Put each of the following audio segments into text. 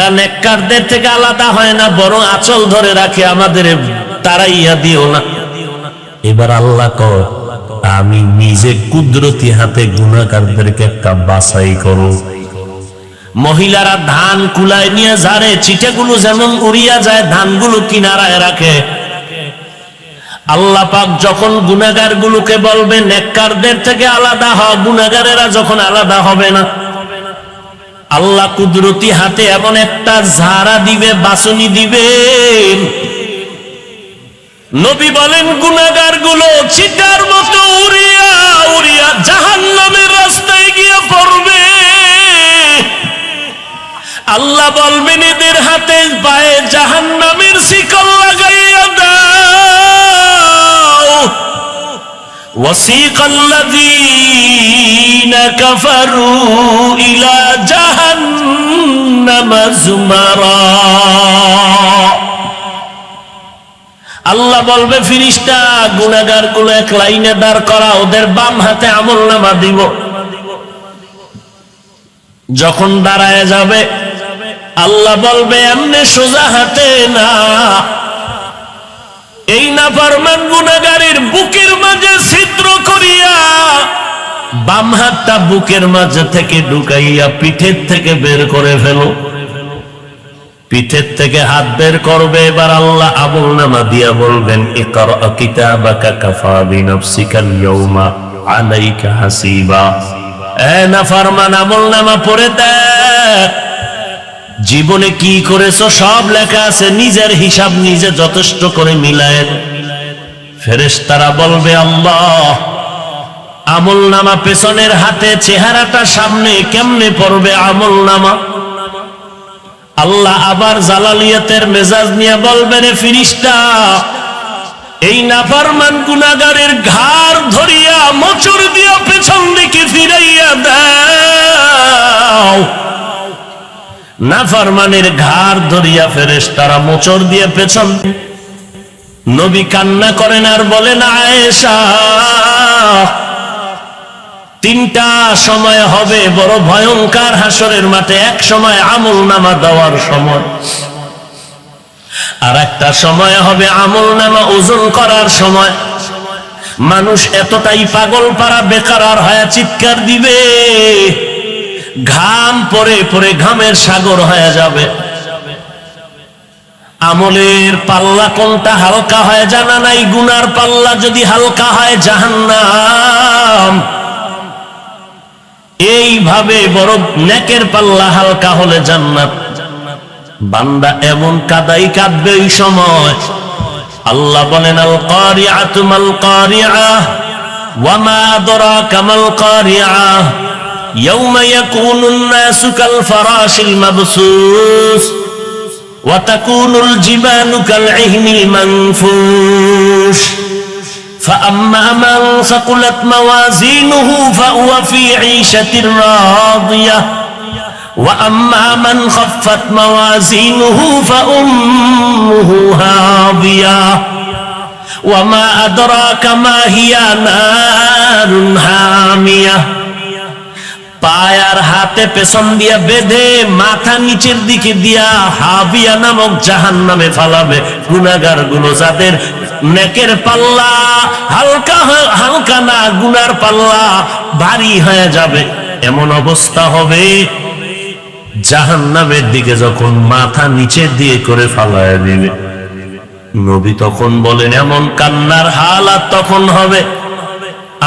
এরা নেককারদের থেকে আলাদা হয় না, বরং আঁচল ধরে রাখে, আমাদের তারাইয়া দিও না। এবার আল্লাহ কয়, আমি নিজে কুদরতি হাতে গুনাহগারদেরকে একটা বাছাই করো। মহিলারা ধান কুলায় নিয়ে ঝাড়ে, চিটেগুলো যেমন উড়িয়া যায়, ধানগুলো কিনারায় রাখে। আল্লাহ পাক যখন গুনাহগার গুলোকে বলবে নেককারদের থেকে আলাদা হও, গুনাহগারেরা যখন আলাদা হবে না, আল্লাহ কুদরতি হাতে এমন একটা ঝাড়া দিবে, বাছনি দিবে। নবী বলেন গুনাহগার গুলো চিটার মতো উড়িয়া উড়িয়া জাহান্নামের রাস্তায় গিয়ে পড়বে। আল্লাহ বলবেন এদের হাতে পায়ে জাহান্নামের শিকল লাগাইয়া দাও। ওয়াসিকাল্লাযীনা কাফারু ইলা জাহান্নামা যুমারা। আল্লাহ বলবে ফেরেশতা গুনাহগার গুলো এক লাইনে দাঁড় করা, ওদের বাম হাতে আমলনামা দিব। যখন দাঁড়ায় যাবে আল্লাহ বলবে এমনি সোজা হাতে না, এই নাফরমান গুনাহগারের বুকের মাঝে ছিদ্র করিয়া বাম হাতটা বুকের মাঝে থেকে ঢুকাইয়া পিঠের থেকে বের করে ফেলো। পিঠের থেকে হাত বের করবে। এবার আল্লাহ আমলনামা দিয়া বলবেন ইকরা কিতাবাকা কাফা বিনাফসিকাল ইয়াউমা আলাইকা হাসিবা। এ নাফরমান আমলনামা পড়ে দেখ, জীবনে কি করেছো সব লেখা আছে, নিজের হিসাব নিজে যথেষ্ট করে মিলায়। ফেরেশতারা বলবে আল্লাহ আমলনামা পেছনের হাতে, চেহারাটা সামনে, কেমনে পড়বে আমলনামা? আল্লাহ আবার জালালিয়াতের মেজাজ নিয়ে বলবে রে ফেরেশতা, এই নাফরমান গুনাহগারের ঘাড় ধরিয়া মোচড় দিয়া পেছন দিকে ফিরাইয়া দাও। নাফরমানের ঘাড় ধরিয়া ফেরেশতারা মোচড় দিয়ে পেছন। নবী কান্না করেন আর বলেন আয়েশা, তিনটা সময় হবে বড় ভয়ঙ্কর হাসরের মাঠে। এক সময় আমলনামা দেওয়ার সময়, আর একটা সময় হবে আমলনামা ওজন করার সময়। মানুষ এতটাই পাগল পারা বেকার হয়ে চিৎকার দিবে, ঘাম পরে পরে ঘামের সাগর হয়ে যাবে। আমলের পাল্লা কোনটা হালকা হয় জানা নাই। গুনার পাল্লা যদি হালকা হয় জাহান্নাম, এইভাবে বড় নেকের পাল্লা হালকা হলে জান্নাত। বান্দা এমন কাদাই কাঁদবে ওই সময়। আল্লাহ বলেন আল কারিআতু মাল কারিআহ ওয়া মা আদরাকা মাল কারিআহ ইয়াউমা ইয়াকুনুন নাসু কাল ফারাশিল মাবসুস ওয়া তাকুনুল জিবালু কাল ইহনিল মানফুশ فأما من ثقلت موازينه فهو في عيشة راضية وأما من خفت موازينه فأمه هاوية وما أدراك ما هي نار حامية। পায়ার হাতে পেছন দিয়া বেঁধে মাথা নিচের দিকে দিয়া হাবিয়া নামক জাহান্নামে ফালাবে। গুনাহগার গুলো যাদের নেকের পাল্লা হালকা হালকা না, গুনার পাল্লা ভারী হয়ে যাবে, এমন অবস্থা হবে জাহান্নামের দিকে যখন মাথা নিচের দিয়ে করে ফালায় দিবে। নবী তখন বলেন এমন কান্নার হালাত তখন হবে।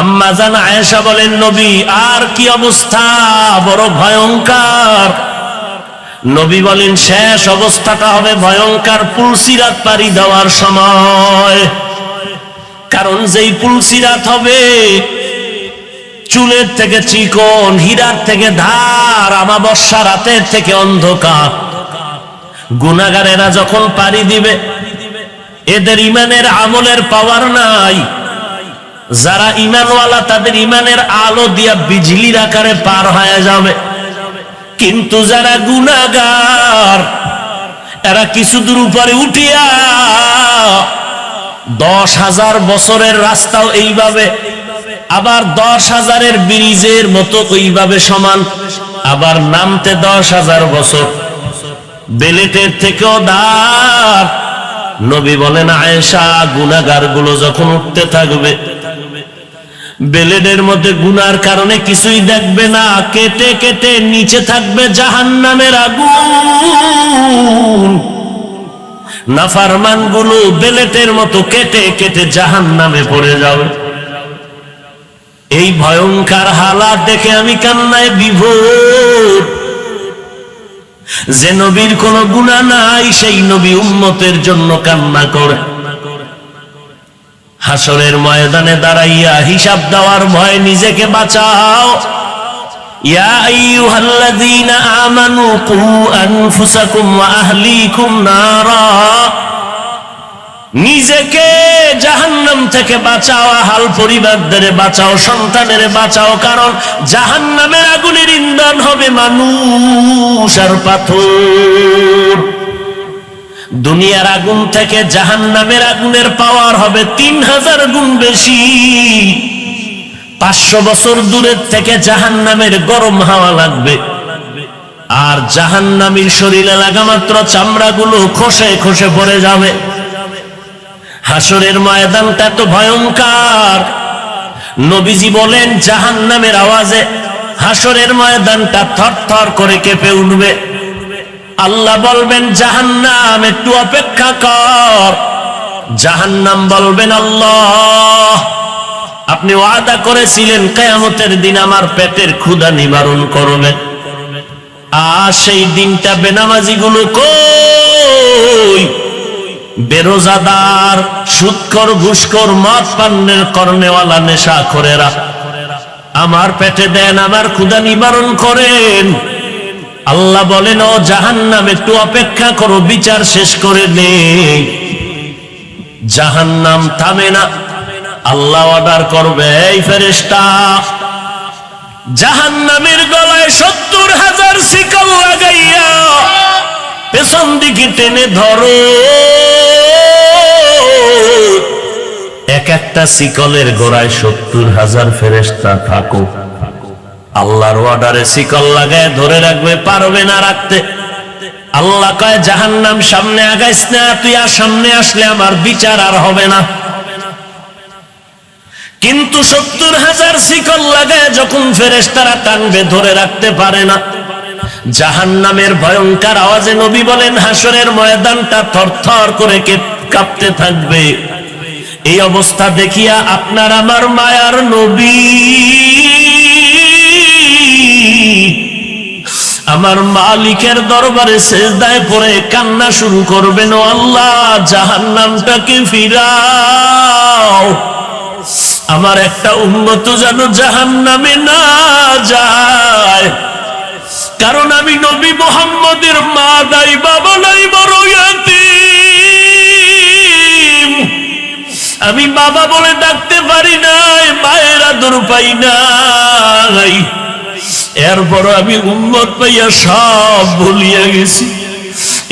আম্মা জান আয়েশা বলেন নবী আর কি অবস্থা, বড় ভয়ঙ্কর। নবী বলেন শেষ অবস্থাটা হবে ভয়ঙ্কর পুলসিরাত পাড়ি দেওয়ার সময়। কারণ যেই পুলসিরাত হবে চুলের থেকে চিকন, হীরার থেকে ধার, আমাবস্যা রাতের থেকে অন্ধকার। গুনাহগারেরা যখন পাড়ি দিবে এদের ইমানের আমলের পাওয়ার নাই। যারা ইমানওয়ালা তাদের ইমানের আলো দিয়া বিজলির আকারে পার হয়ে যাবে, কিন্তু যারা গুনাহগার এরা কিছু দূর উপরে উঠিয়া 10,000 বছরের রাস্তাও এইভাবে, আবার 10,000-এর ব্রিজের মতো ওইভাবে সমান, আবার নামতে 10,000 বছর। বেলেটের থেকেও দাঁড়। নবী বলেন, আয়েশা, গুনাহগার গুলো যখন উঠতে থাকবে, বেলেটের মধ্যে গুনার কারণে কিছুই দেখবে না, কেটে কেটে নিচে থাকবে জাহান্নামের আগুন। নাফরমান গুলো বেলেটের মতো কেটে কেটে জাহান্নামে পড়ে যাবে। এই ভয়ঙ্কর হালাত দেখে আমি কান্নায় বিভোর। যে নবীর কোনো গুনাহ নাই, সেই নবী উম্মতের জন্য কান্না করে। হাসরের ময়দানে দাঁড়াইয়া হিসাব দেওয়ার ভয় নিজেকে বাঁচাও। ইয়া আইয়ুহাল্লাযীনা আমানু কু আনফুসাকুম ওয়া আহলিকুম নারা। নিজেকে জাহান্নাম থেকে বাঁচাও, আহাল পরিবারদের বাঁচাও, সন্তানের বাঁচাও, কারণ জাহান্নামের আগুনের ইন্ধন হবে মানুষ আর পাথর। দুনিয়ার আগুন থেকে জাহান্নামের আগুনের পাওয়ার হবে 3000 গুণ বেশি। 500 বছর দূরের থেকে জাহান্নামের গরম হাওয়া লাগবে, আর জাহান্নামীর শরীরে লাগা মাত্র চামড়াগুলো খসে খসে পড়ে যাবে। হাসরের ময়দানটা তো ভয়ঙ্কর। নবীজি বলেন, জাহান্নামের আওয়াজে হাসরের ময়দানটা থরথর করে কেঁপে উঠবে। আল্লাহ বলবেন, জাহান্নাম একটু অপেক্ষা কর। জাহান্নাম বলবেন, আল্লাহ, আপনি ওয়াদা করেছিলেন কিয়ামতের দিন আমার পেটের ক্ষুধা নিবারণ করবেন। আর সেই দিনটা বেনামাজি গুলো কই? বেরোজাদার, সুদখোর, ঘুষখোর, মদ পানের করনেওয়ালা, নেশাখোরেরা আমার পেটে দেন, আমার ক্ষুধা নিবারণ করেন। আল্লাহ বলেন, ও জাহান্নাম, একটু অপেক্ষা করো, বিচার শেষ করে নেই। জাহান্নাম থামে না। আল্লাহ অর্ডার করবে, এই ফেরেশতা, জাহান্নামের গলায় 70,000 শিকল লাগাইয়া পেছন দিকে টেনে ধরো। এক একটা শিকলের গোড়ায় 70,000 ফেরেশতা থাকো। আল্লাহর অর্ডারে শিকল লাগায় ধরে রাখবে, পারবে না রাখতে। আল্লাহ কয়, জাহান্নাম সামনে আগাইস না, তুই আর সামনে আসলে আমার বিচার আর হবে না। কিন্তু 70,000 শিকল লাগায় যখন ফেরেশতারা টানবে, ধরে রাখতে পারে না। জাহান্নামের ভয়ঙ্কর আওয়াজে নবী বলেন, হাসরের ময়দানটা থরথর করে কাঁপতে থাকবে। এই অবস্থা দেখিয়া আপনার আমার মায়ার নবী আমার মালিকের দরবারে সেজদায় পড়ে কান্না শুরু করবেন, ও আল্লাহ, জাহান্নামটাকে ফিরাও, আমার একটা উম্মত যেন জাহান্নামে না যায়। কারণ আমি নবী মুহাম্মদের মা নাই, বাবা নাই, বড় ইয়াতীম। আমি বাবা বলে ডাকতে পারি নাই, মায়ের আদর পাই নাই। এরপর আমি উম্মত পাইয়া সব ভুলিয়া গেছি।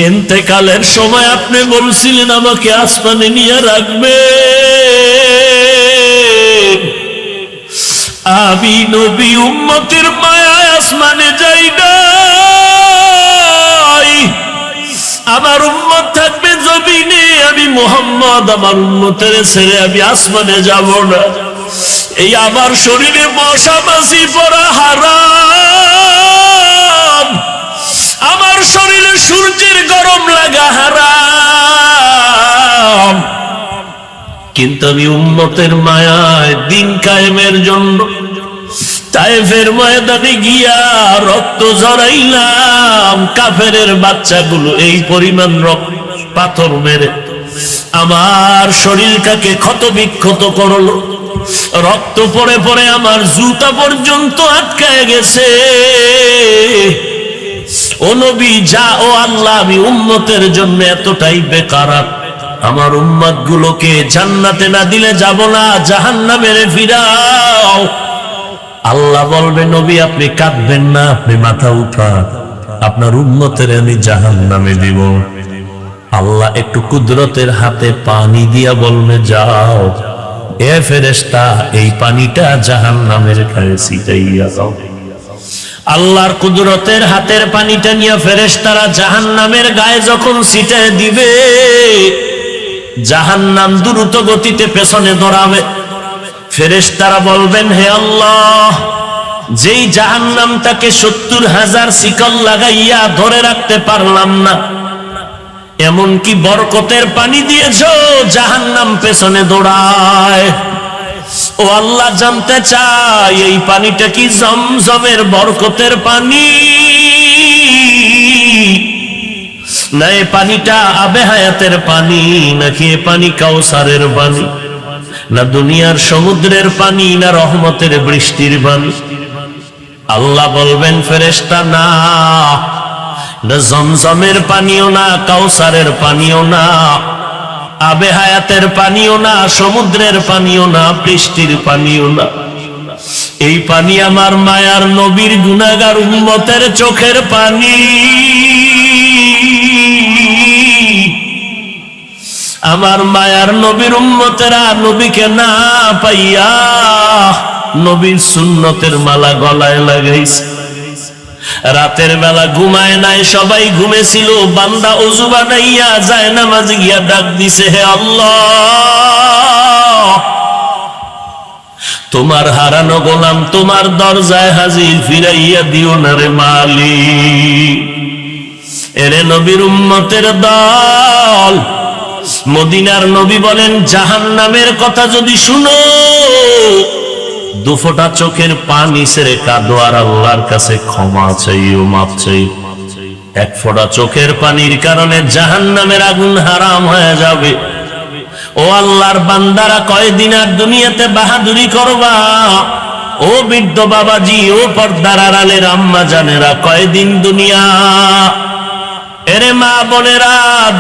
ইন্তেকালের সময় আপনি বলছিলেন আমাকে আসমানে নিয়ে রাখবে। আমি নবী উম্মতের মায়ায় আসমানে যাই নাই। আমার উম্মত থাকবে জমিনে, আমি মুহাম্মদ আমার উম্মতের ছেড়ে আমি আসমানে যাব না। এই আমার শরীরে মশা মাছি পড়া হারাম, আমার শরীরে সূর্যের গরম লাগা হারাম। কিন্তু আমি উম্মতের মায়ায় দিন কায়েমের জন্য তায়েফের ময়দানে গিয়া রক্ত ঝরাইলাম। কাফেরের বাচ্চাগুলো এই পরিমাণ রক্ত পাথর মেরে আমার শরীরটাকে ক্ষত বিক্ষত করলো। রক্ত পড়ে পড়ে আমার জুতা পর্যন্ত আটকায় গেছে। ও নবী, যা, ও আল্লাহ, আমি উম্মতের জন্য এতটাই বেকারাত, আমার উম্মত গুলোকে জান্নাতে না দিলে যাব না, জাহান্নামে ফিরাও। আল্লাহ বলবে, নবী, আপনি কাঁদবেন না, আপনি মাথা উঠান, আপনার উম্মতের আমি জাহান্নামে দিব। আল্লাহ একটু কুদরতের হাতে পানি দিয়া বলবে, যাও, এ ফেরেশতা, এই পানিটা জাহান্নামের গায়ে ছিটাইয়া দাও। আল্লাহর কুদরতের হাতের পানিটা নিয়ে ফেরেশতারা জাহান্নামের গায়ে যখন ছিটায় দিবে, জাহান্নাম দ্রুত গতিতে পেছনে দৌড়াবে। ফেরেশতারা বলবেন, হে আল্লাহ, যেই জাহান্নামটাকে 70,000 শিকল লাগাইয়া ধরে রাখতে পারলাম না, এমনকি বরকতের পানি দিয়েছো, জাহান্নাম পেছনে দৌড়ায়। ও আল্লাহ, জানতে চাই এই পানিটা কি জমজমের বরকতের পানি, না এই পানিটা আবে হায়াতের পানি, নাকি এ পানি কাউসারের পানি, না দুনিয়ার সমুদ্রের পানি, না রহমতের বৃষ্টির পানি? আল্লাহ বলবেন, ফেরেশতা, না, জমজমের পানিও না, কাউসারের পানিও না, আবে হায়াতের পানিও না, সমুদ্রের পানিও না, বৃষ্টির পানিও না। এই পানি আমার মায়ার নবীর গুনাহগার উম্মতের চোখের পানি। আমার মায়ার নবীর উম্মতেরা নবীকে না পাইয়া নবীর সুন্নতের মালা গলায় লাগাইছে। রাতের বেলা ঘুমায় নাই, সবাই ঘুমেছিল, বান্দা ওযু বানাইয়া যায় নামাজে গিয়া ডাক দিছে, হে আল্লাহ, তোমার হারানো গোলাম তোমার দরজায় হাজির, ফিরাইয়া দিও না রে মালিক। এরে নবীর উম্মতের দল, মদিনার নবী বলেন, জাহান্নামের কথা যদি শুনো, দুফোঁটা চোখের পানি ছেড়ে কাঁদো আর আল্লাহর কাছে ক্ষমা চাইও, মাপ চাইও। এক ফোঁটা চোখের পানির কারণে জাহান্নামের আগুন হারাম হয়ে যাবে। ও আল্লাহর বান্দারা, কয়দিন আর দুনিয়াতে বাহাদুরি করবা? ও বৃদ্ধ বাবাজি, ও পর্দার আড়ালের আম্মা জানেরা, কয়দিন দুনিয়া? এরে মা বোনেরা,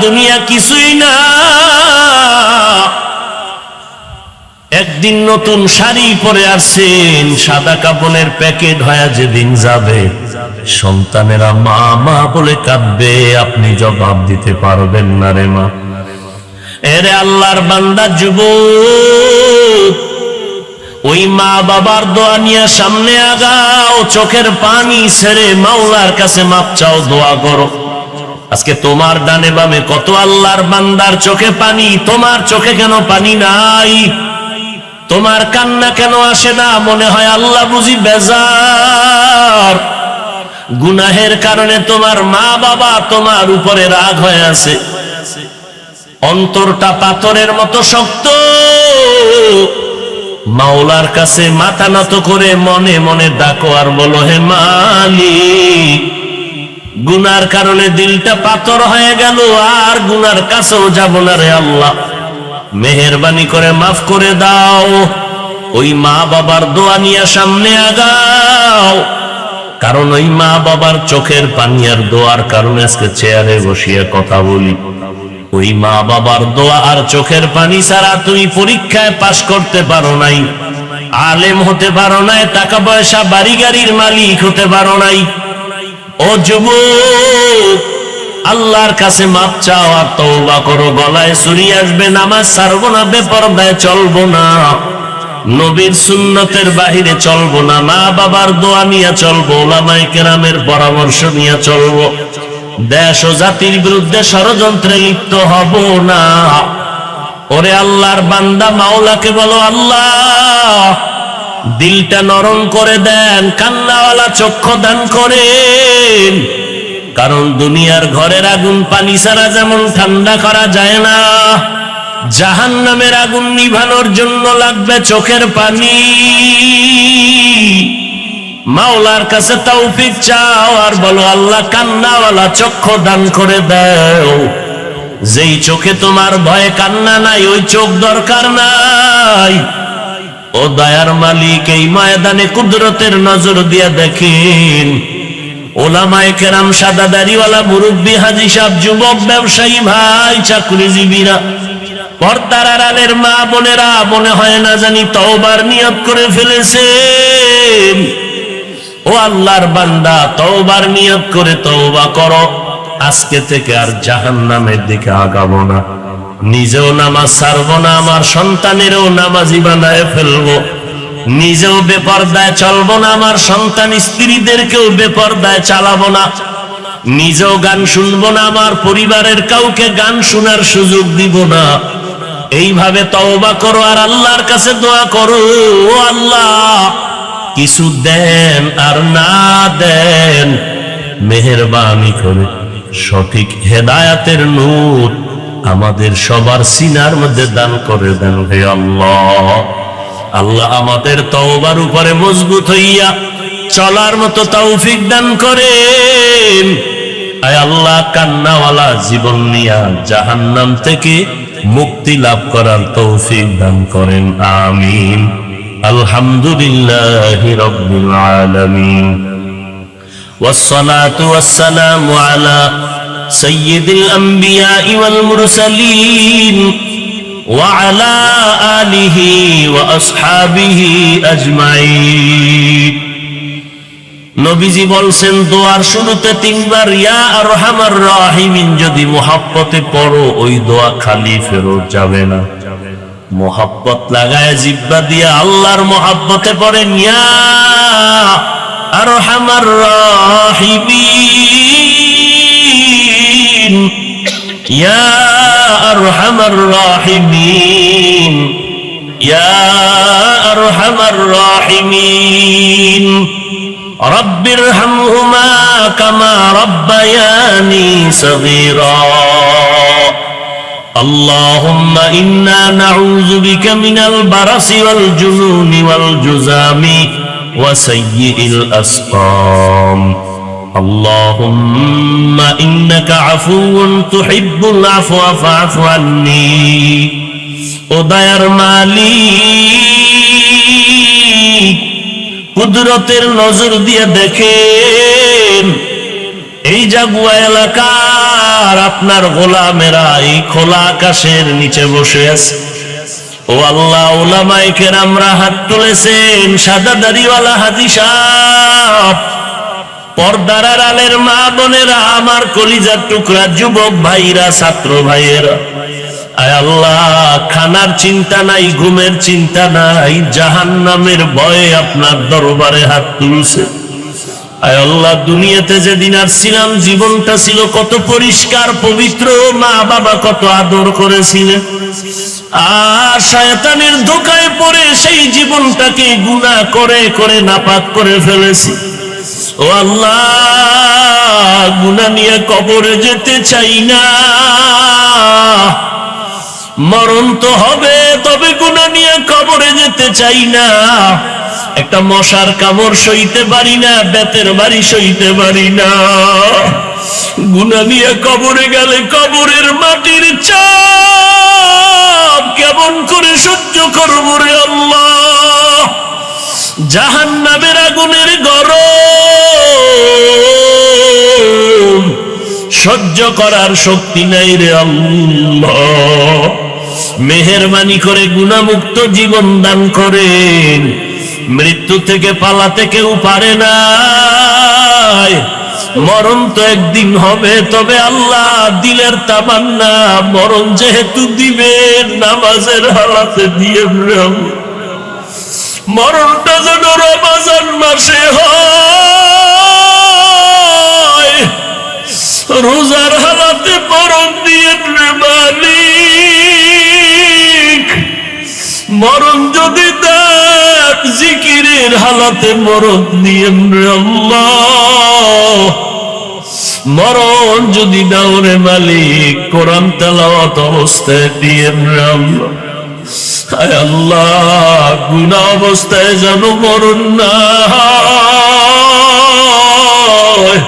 দুনিয়া কিছুই না। একদিন নতুন শাড়ি পরে আসছেন, সাদা কাপড়ের প্যাকেট হয়ে যেদিন যাবে, সন্তানেরা মা মা বলে কাঁদবে, আপনি জবাব দিতে পারবেন না রে মা। এরে আল্লাহর বান্দা যুবক, ওই মা বাবার দোয়া নিয়ে সামনে আগাও, চোখের পানি ছেড়ে মাওলার কাছে মাপ চাও, দোয়া করো। আজকে তোমার ডানে বামে কত আল্লাহর বান্দার চোখে পানি, তোমার চোখে কেন পানি নাই? তোমার কান্না কেন আসে না? মনে হয় আল্লাহ বুঝি বেজার, গুনাহের কারণে তোমার মা বাবা তোমার উপরে রাগ হয়ে আছে, অন্তরটা পাথরের মতো শক্ত। মাওলার কাছে মাথা নত করে মনে মনে ডাকো আর বলো, হে মালিক, গুনার কারণে দিলটা পাথর হয়ে গেল, আর গুনার কাছেও যাব না রে আল্লাহ, মেহেরবানি করে মাফ করে দাও। ওই মা বাবার দোয়া নিয়ে সামনে আগাও, কারণ ওই মা বাবার চোখের পানি আর দোয়ার কারণে আজকে চেয়ারে বসিয়ে কথা বলি। ওই মা বাবার দোয়া আর চোখের পানি ছাড়া তুমি পরীক্ষায় পাশ করতে পারো নাই, আলেম হতে পারো নাই, টাকা পয়সা বাড়ি গাড়ির মালিক হতে পারো নাই। ও যুবক, আল্লাহর কাছে মাপ চাও আর তওবা করো। গলায় ছুরি আসবে, নামাজ ছাড়বো না, বেপরদায় চলবো না, নবীর সুন্নতের বাহিরে চলবো না, মা বাবার দোয়া নিয়ে চলবো, উলামায়ে কেরামের পরামর্শ নিয়ে চলবো, দেশ ও জাতির বিরুদ্ধে ষড়যন্ত্রে লিপ্ত হব না। ওরে আল্লাহর বান্দা, মাওলাকে বলো, আল্লাহ দিলটা নরম করে দেন, কান্নাওয়ালা চক্ষু দান করেন। কারণ দুনিয়ার ঘরের আগুন পানি ছাড়া যেমন ঠান্ডা করা যায় না, জাহান্নামের আগুন নিভানোর জন্য লাগবে চোখের পানি। মাওলার কাছে তৌফিক চাও আর বলো, আল্লাহ কান্নাওয়ালা চক্ষু দান করে দাও। যেই চোখে তোমার ভয়ে কান্না নাই, ওই চোখ দরকার নাই। ও দয়ার মালিক, এই ময়দানে কুদরতের নজর দিয়ে দেখেন, ওলামায়ে কেরাম, সাদা দাড়িওয়ালা মুরব্বী, হাজী সাহেব, যুবক, ব্যবসায়ী ভাই, চাকরিজীবীরা, পর্দার আড়ালের মা বোনেরা, মনে হয় না জানি তওবার নিয়ত করে ফেলেছেন। ও আল্লাহর বান্দা, তওবার নিয়ত করে তওবা করো। আজকে থেকে আর জাহান্নামের দিকে আগাবো না, নিজেও নামাজ ছাড়বো না, আমার সন্তানেরও নামাজি বানায় ফেলবো। নিজেও বেপরদায় চলবো না, আমার সন্তান স্ত্রীদেরকেও বেপরদায় চালাবো না, নিজেও গান শুনবো না, আমার পরিবারের কাউকে গান শোনার সুযোগ দিব না। এইভাবে তওবা করো আর আল্লাহর কাছে দোয়া করো, ও আল্লাহ কিছু দেন আর না দেন, মেহেরবানি করে সঠিক হেদায়াতের নূর আমাদের সবার সিনার মধ্যে দান করে দেন হে আল্লাহ। আল্লাহ আমাদের তওবার উপরে মজবুত হইয়া চলার মতো তৌফিক দান করেন। আয় আল্লাহ কান্নাওয়ালা জীবন নিয়া জাহান্নাম থেকে মুক্তি লাভ করার তৌফিক দান করেন, আমিন। আলহামদুলিল্লাহি রাব্বিল আলামিন, والصلاة والسلام على سيد الأنبياء والمرسلين وعلى آله وأصحابه أجمعين। নবীজি বলছেন দোয়ার শুরুতে তিনবার ইয়া আরহামার রাহিমিন যদি মুহাব্বতে পড়ো, ওই দোয়া খালি ফেরত যাবে না। মুহাব্বত লাগায় জিহ্বা দিয়ে আল্লাহর মুহাব্বতে পড়েন ইয়া আরহামার রাহিমিন, ইয়া আরহামার রাহিমিন, ইয়া আরহামার রাহিমিন। রব্বিরহামহুমা কামা রব্বায়ানি সগীরা। اللهم إنا نعوذ بك من البرص والجنون والجذام وسيء الأسقام. اللهم إنك عفو تحب العفو فاعف عني. ও দয়ার মালিক, কুদরতের নজর দিয়ে দেখেন এই জাগুয়া এলাকার আপনার গোলামেরা এই খোলা আকাশের নিচে বসে আছে। ও আল্লাহ, উলামায়ে কেরামরা হাত তুলেছেন, সাদা দাড়িওয়ালা হাজী সাহেব, পর্দার আড়ালের মা বোনেরা, আমার কলিজার টুকরা যুবক ভাইরা, ছাত্র ভাইয়েরা, আয় আল্লাহ খানার চিন্তা নাই, ঘুমের চিন্তা নাই, জাহান্নামের ভয়ে আপনার দরবারে হাত তুলছে। আয় আল্লাহ, দুনিয়াতে যেদিন আসছিলাম জীবনটা ছিল কত পরিষ্কার পবিত্র, মা বাবা কত আদর করেছিলেন, আর শয়তানের ধোঁকায় পড়ে সেই জীবনটাকে গুনাহ করে করে নাপাক করে ফেলেছি। ও আল্লাহ, গুনাহ নিয়ে কবরে যেতে চাই না, মরণ তো হবে, তবে গুনাহ নিয়ে কবরে যেতে চাই না। একটা মশার কামড় সইতে পারি না, বেতের বাড়ি সইতে পারি না। গুনাহ নিয়ে কবরে গেলে কবরের মাটির চাপ কেমন করে সহ্য করব রে আল্লাহ। জাহান্নামের আগুনের গরম সহ্য করার শক্তি নাই রে আল্লাহ। মেহেরবানি করে গুনাহমুক্ত জীবন দান করেন। মৃত্যু থেকে পালাতে কেউ পারে না, মরণ তো একদিন হবে, তবে আল্লাহ দিলের তামান্না মরণ যেহেতু দিবেন নামাজের হালাতে দিয়ে, মরণটা যেন রমজান মাসে হয়, রোজার হালাতে মরণ দিয়ে মালিক। মরণ যদি দেন জিকিরের হালাতে মরণ দিয়ে আল্লাহ। মরণ যদি দাও রে মালিক কোরআন তেলাওয়াত অবস্থায় দিয়ে আল্লাহ। আয় আল্লাহ, গুনাহ অবস্থায় যেন মরণ না হয়।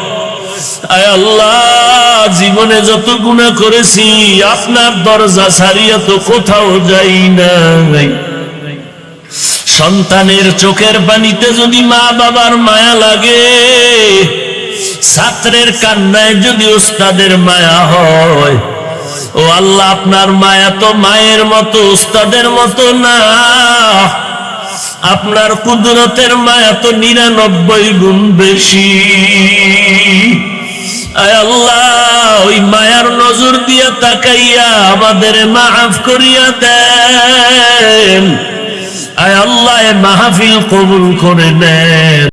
আয় আল্লাহ, জীবনে যত গুনাহ করেছি আপনার দরজা ছাড়িয়া তো কোথাও যাই নাই। সন্তানের চোখের পানিতে যদি মা বাবার মায়া লাগে, ছাত্রের কান্নায় যদি উস্তাদের মায়া হয়, ও আল্লাহ আপনার মায়া তো মায়ের মতো উস্তাদের মতো না, আপনার কুদরতের মায়া তো 99 গুণ বেশি। আয় আল্লাহ, ওই মায়ার নজর দিয়া তাকাইয়া আমাদের মাফ করিয়া দেন। আয় আল্লাহ, এ মাহফিল কবুল করে নেন।